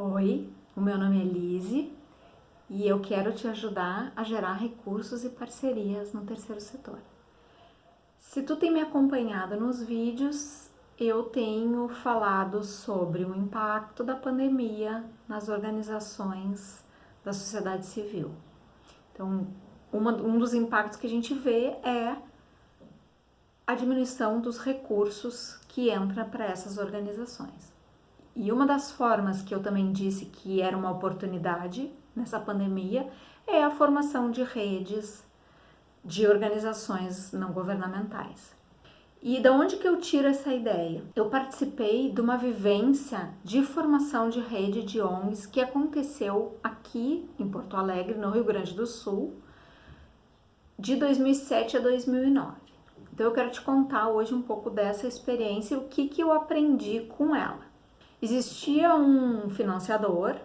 Oi, o meu nome é Lise e eu quero te ajudar a gerar recursos e parcerias no terceiro setor. Se tu tem me acompanhado nos vídeos, eu tenho falado sobre o impacto da pandemia nas organizações da sociedade civil. Então, um dos impactos que a gente vê é a diminuição dos recursos que entra para essas organizações. E uma das formas que eu também disse que era uma oportunidade nessa pandemia é a formação de redes de organizações não governamentais. E da onde que eu tiro essa ideia? Eu participei de uma vivência de formação de rede de ONGs que aconteceu aqui em Porto Alegre, no Rio Grande do Sul, de 2007 a 2009. Então eu quero te contar hoje um pouco dessa experiência e o que eu aprendi com ela. Existia um financiador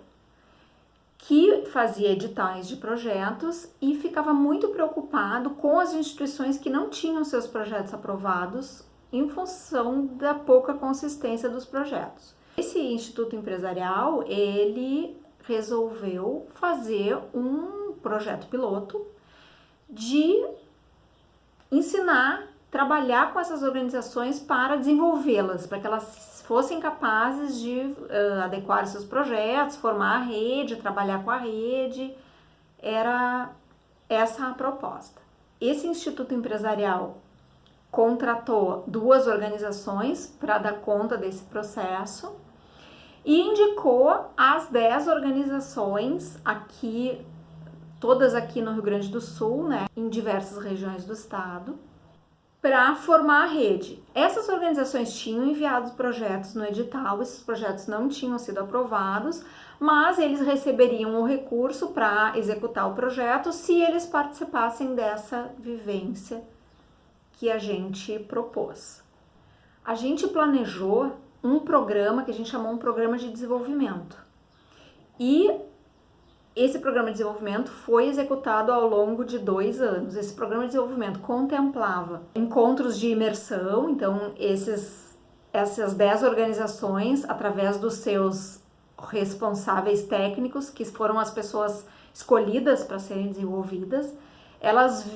que fazia editais de projetos e ficava muito preocupado com as instituições que não tinham seus projetos aprovados em função da pouca consistência dos projetos. Esse instituto empresarial, ele resolveu fazer um projeto piloto de ensinar, trabalhar com essas organizações para desenvolvê-las, para que elas fossem capazes de adequar seus projetos, formar a rede, trabalhar com a rede. Era essa a proposta. Esse instituto empresarial contratou 2 organizações para dar conta desse processo e indicou as 10 organizações aqui, todas aqui no Rio Grande do Sul, né, em diversas regiões do estado, para formar a rede. Essas organizações tinham enviado projetos no edital, esses projetos não tinham sido aprovados, mas eles receberiam o recurso para executar o projeto se eles participassem dessa vivência que a gente propôs. A gente planejou um programa que a gente chamou um programa de desenvolvimento. E esse programa de desenvolvimento foi executado ao longo de 2 anos. Esse programa de desenvolvimento contemplava encontros de imersão, então essas 10 organizações, através dos seus responsáveis técnicos, que foram as pessoas escolhidas para serem desenvolvidas, elas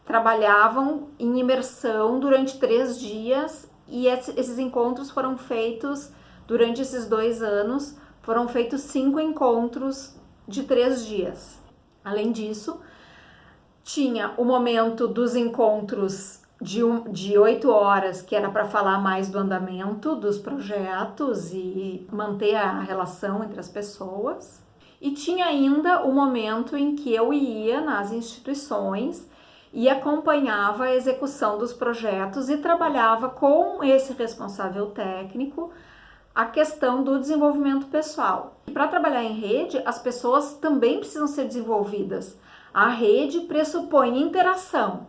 trabalhavam em imersão durante 3 dias e esses encontros foram feitos durante esses 2 anos. Foram feitos 5 encontros de 3 dias. Além disso, tinha o momento dos encontros de 8 horas, que era para falar mais do andamento dos projetos e manter a relação entre as pessoas. E tinha ainda o momento em que eu ia nas instituições e acompanhava a execução dos projetos e trabalhava com esse responsável técnico a questão do desenvolvimento pessoal. Para trabalhar em rede, as pessoas também precisam ser desenvolvidas. A rede pressupõe interação.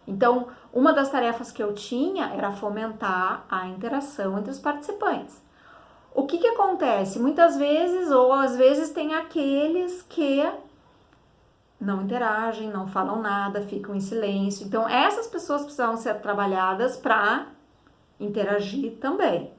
Então, uma das tarefas que eu tinha era fomentar a interação entre os participantes. O que acontece? Muitas vezes, ou às vezes, tem aqueles que não interagem, não falam nada, ficam em silêncio. Então, essas pessoas precisavam ser trabalhadas para interagir também.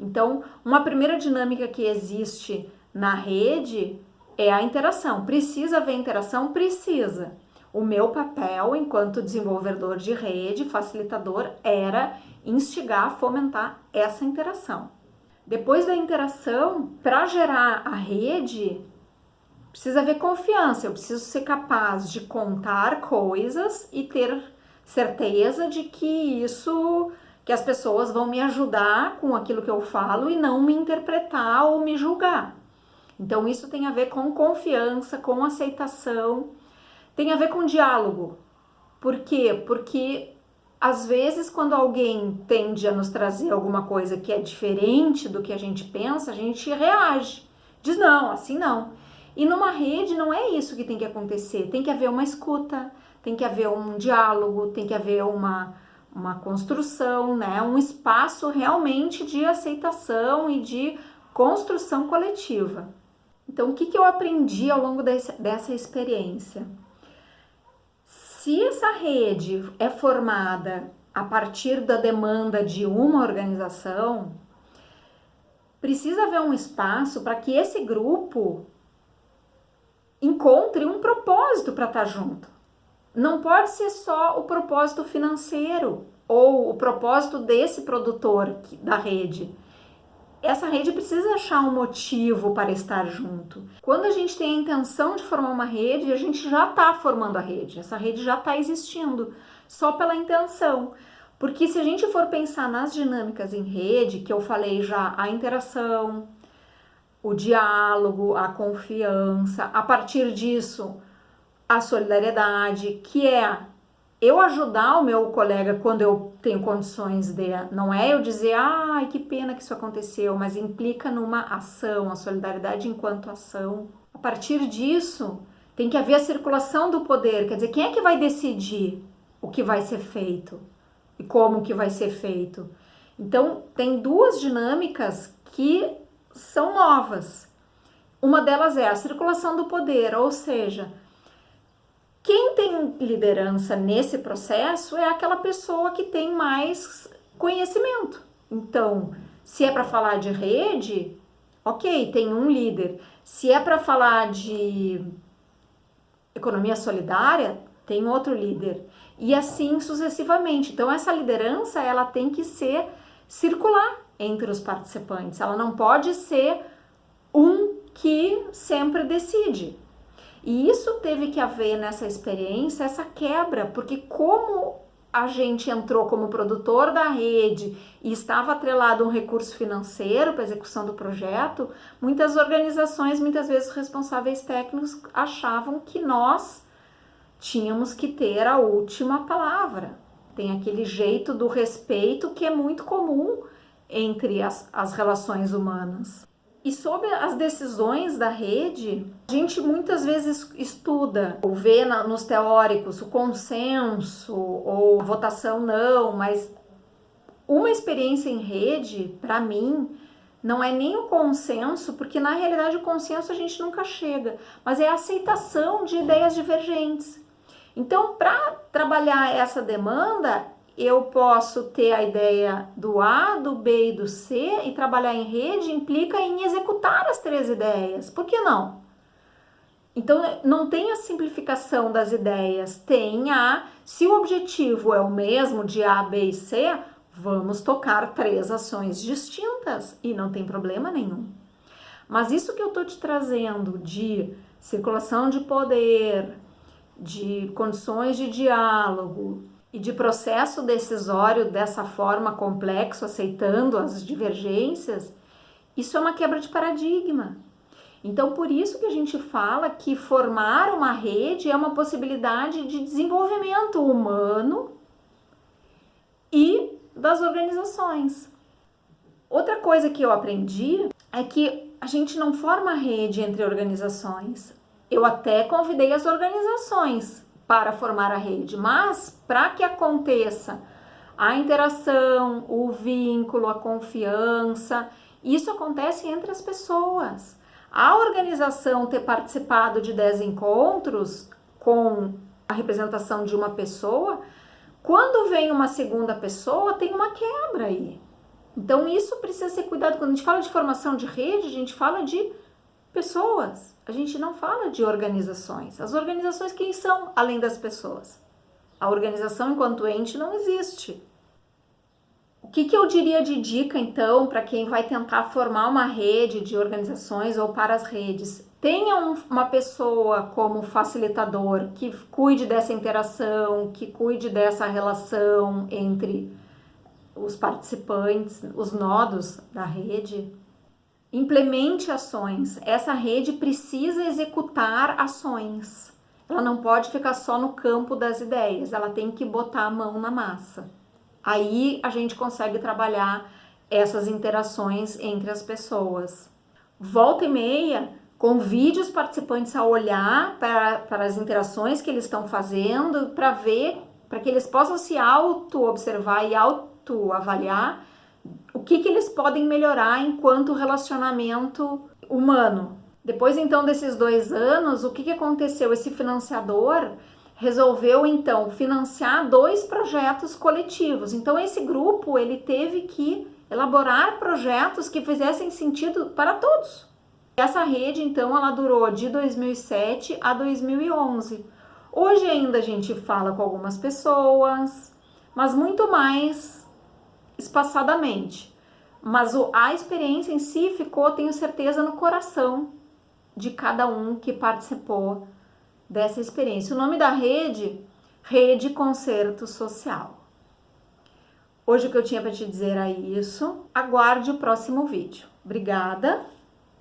Então, uma primeira dinâmica que existe na rede é a interação. Precisa haver interação? Precisa. O meu papel enquanto desenvolvedor de rede, facilitador, era instigar, fomentar essa interação. Depois da interação, para gerar a rede, precisa haver confiança. Eu preciso ser capaz de contar coisas e ter certeza de que as pessoas vão me ajudar com aquilo que eu falo e não me interpretar ou me julgar. Então isso tem a ver com confiança, com aceitação, tem a ver com diálogo. Por quê? Porque às vezes quando alguém tende a nos trazer alguma coisa que é diferente do que a gente pensa, a gente reage. Diz não, assim não. E numa rede não é isso que tem que acontecer. Tem que haver uma escuta, tem que haver um diálogo, tem que haver uma construção, né? Um espaço realmente de aceitação e de construção coletiva. Então, o que eu aprendi ao longo dessa experiência? Se essa rede é formada a partir da demanda de uma organização, precisa haver um espaço para que esse grupo encontre um propósito para estar junto. Não pode ser só o propósito financeiro ou o propósito desse produtor da rede. Essa rede precisa achar um motivo para estar junto. Quando a gente tem a intenção de formar uma rede, a gente já está formando a rede. Essa rede já está existindo, só pela intenção. Porque se a gente for pensar nas dinâmicas em rede, que eu falei já, a interação, o diálogo, a confiança, a partir disso, a solidariedade, que é eu ajudar o meu colega quando eu tenho condições de, não é eu dizer, ai, que pena que isso aconteceu, mas implica numa ação, a solidariedade enquanto ação. A partir disso, tem que haver a circulação do poder, quer dizer, quem é que vai decidir o que vai ser feito e como que vai ser feito? Então, tem duas dinâmicas que são novas. Uma delas é a circulação do poder, ou seja, quem tem liderança nesse processo é aquela pessoa que tem mais conhecimento. Então, se é para falar de rede, ok, tem um líder. Se é para falar de economia solidária, tem outro líder. E assim sucessivamente. Então, essa liderança, ela tem que ser circular entre os participantes. Ela não pode ser um que sempre decide. E isso teve que haver nessa experiência, essa quebra, porque como a gente entrou como produtor da rede e estava atrelado a um recurso financeiro para a execução do projeto, muitas organizações, muitas vezes responsáveis técnicos, achavam que nós tínhamos que ter a última palavra. Tem aquele jeito do respeito que é muito comum entre as relações humanas. E sobre as decisões da rede, a gente muitas vezes estuda ou vê nos teóricos o consenso ou votação não, mas uma experiência em rede, para mim, não é nem o consenso, porque na realidade o consenso a gente nunca chega, mas é a aceitação de ideias divergentes. Então, para trabalhar essa demanda, eu posso ter a ideia do A, do B e do C, e trabalhar em rede implica em executar as três ideias. Por que não? Então, não tem a simplificação das ideias, se o objetivo é o mesmo de A, B e C, vamos tocar três ações distintas e não tem problema nenhum. Mas isso que eu estou te trazendo de circulação de poder, de condições de diálogo e de processo decisório dessa forma complexo, aceitando as divergências, isso é uma quebra de paradigma. Então, por isso que a gente fala que formar uma rede é uma possibilidade de desenvolvimento humano e das organizações. Outra coisa que eu aprendi é que a gente não forma rede entre organizações. Eu até convidei as organizações para formar a rede, mas para que aconteça a interação, o vínculo, a confiança, isso acontece entre as pessoas. A organização ter participado de 10 encontros com a representação de uma pessoa, quando vem uma segunda pessoa, tem uma quebra aí. Então isso precisa ser cuidado. Quando a gente fala de formação de rede, a gente fala de pessoas. A gente não fala de organizações. As organizações quem são além das pessoas? A organização enquanto ente não existe. O que eu diria de dica então para quem vai tentar formar uma rede de organizações ou para as redes? Tenha uma pessoa como facilitador que cuide dessa interação, que cuide dessa relação entre os participantes, os nodos da rede. Implemente ações. Essa rede precisa executar ações. Ela não pode ficar só no campo das ideias, ela tem que botar a mão na massa. Aí a gente consegue trabalhar essas interações entre as pessoas. Volta e meia, convide os participantes a olhar para as interações que eles estão fazendo, para ver, para que eles possam se auto-observar e auto-avaliar o que eles podem melhorar enquanto relacionamento humano. Depois, então, desses 2 anos, o que aconteceu? Esse financiador resolveu, então, financiar 2 projetos coletivos. Então, esse grupo, ele teve que elaborar projetos que fizessem sentido para todos. Essa rede, então, ela durou de 2007 a 2011. Hoje ainda a gente fala com algumas pessoas, mas muito mais espaçadamente. Mas a experiência em si ficou, tenho certeza, no coração de cada um que participou dessa experiência. O nome da rede, Rede Concerto Social. Hoje o que eu tinha para te dizer é isso. Aguarde o próximo vídeo. Obrigada!